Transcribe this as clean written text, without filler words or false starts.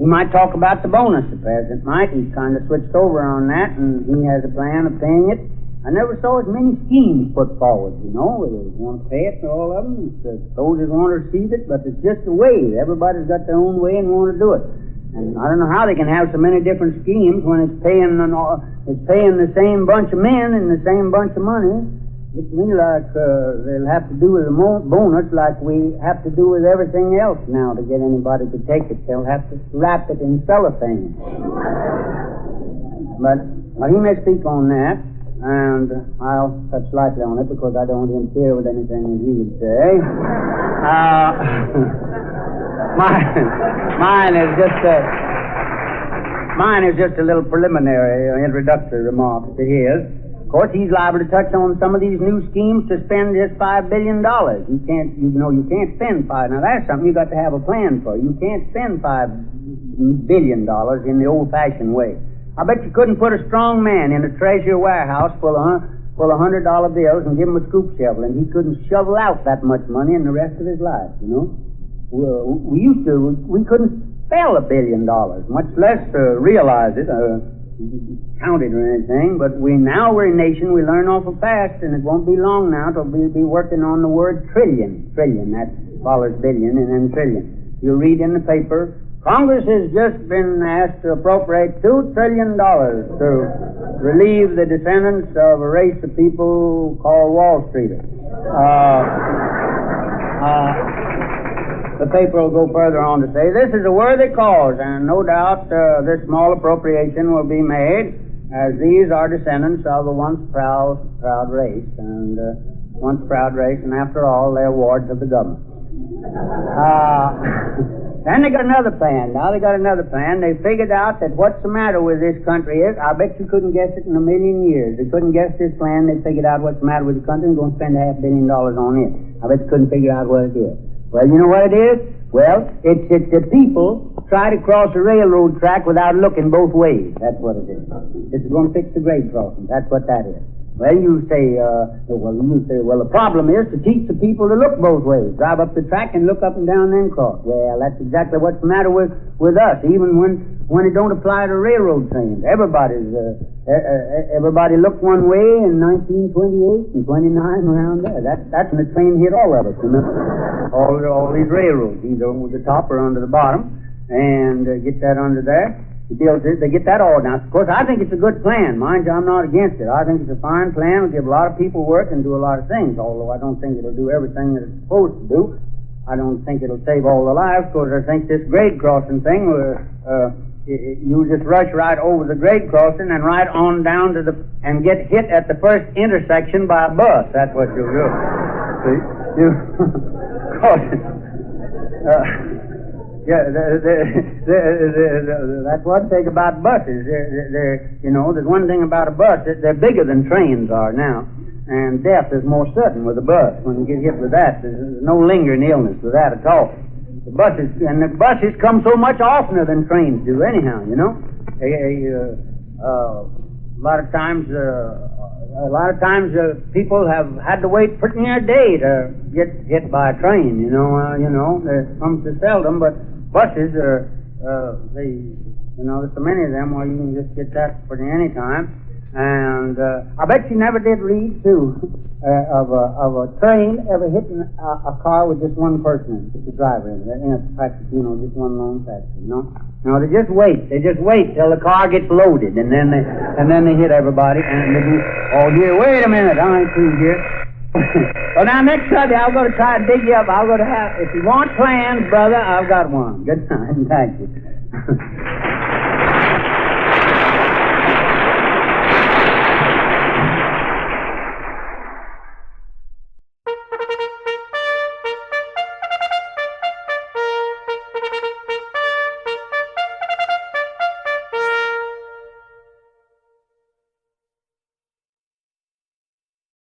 He might talk about the bonus, the president might. He's kind of switched over on that, and he has a plan of paying it. I never saw as many schemes put forward, you know. They want to pay it to all of them. The soldiers want to receive it, but it's just a way. Everybody's got their own way and want to do it. And I don't know how they can have so many different schemes when it's paying the same bunch of men and the same bunch of money. Looks to me like they'll have to do with a bonus like we have to do with everything else now to get anybody to take it. They'll have to wrap it in cellophane. But he may speak on that, and I'll touch lightly on it because I don't interfere with anything that he would say. Mine is just a little preliminary introductory remarks to his. Of course, he's liable to touch on some of these new schemes to spend just $5 billion. You can't spend five. Now, that's something you got to have a plan for. You can't spend $5 billion in the old-fashioned way. I bet you couldn't put a strong man in a treasure warehouse full of $100 bills and give him a scoop shovel, and he couldn't shovel out that much money in the rest of his life, you know. We couldn't spell $1 billion, much less realize it, count it or anything, but we're a nation, we learn awful fast, and it won't be long now till we'll be working on the word trillion. Trillion, that follows billion and then trillion. You'll read in the paper, Congress has just been asked to appropriate $2 trillion to relieve the descendants of a race of people called Wall Streeters. The paper will go further on to say, this is a worthy cause, and no doubt this small appropriation will be made, as these are descendants of a once proud race, and after all, they're wards of the government. Then they got another plan. They figured out that what's the matter with this country is, I bet you couldn't guess it in a million years. They couldn't guess this plan. They figured out what's the matter with the country and going to spend $500 million on it. I bet you couldn't figure out what it is. Well, you know what it is? Well, it's the people try to cross a railroad track without looking both ways. That's what it is. It's going to fix the grade crossing. That's what that is. Well, you say, the problem is to teach the people to look both ways. Drive up the track and look up and down, then cross. Well, that's exactly what's the matter with us, even when it don't apply to railroad trains. Everybody looked one way in 1928 and 29 around there. That's when the train hit all of us, remember? All these railroads, either over the top or under the bottom, and get that under there. They get that all down. Of course, I think it's a good plan. Mind you, I'm not against it. I think it's a fine plan. It'll give a lot of people work and do a lot of things, although I don't think it'll do everything that it's supposed to do. I don't think it'll save all the lives, because I think this grade crossing thing, you just rush right over the grade crossing and right on down to and get hit at the first intersection by a bus. That's what you'll do. See? That's one thing about buses. There's one thing about a bus. They're bigger than trains are now. And death is more certain with a bus. When you get hit with that, there's no lingering illness with that at all. The buses come so much oftener than trains do anyhow, you know. A lot of times people have had to wait pretty near a day to get hit by a train, you know. There comes to seldom, but buses are, there's so many of them where you can just get that pretty any time. And I bet you never did read, too, of a train ever hitting a car with just one person in it, just a driver in it. Just one lone passenger, No, they just wait. They just wait till the car gets loaded, and then they hit everybody, and they do, here, wait a minute, I ain't through here. Well, now, next Sunday, I'm going to try to dig you up. If you want plans, brother, I've got one. Good night, thank you.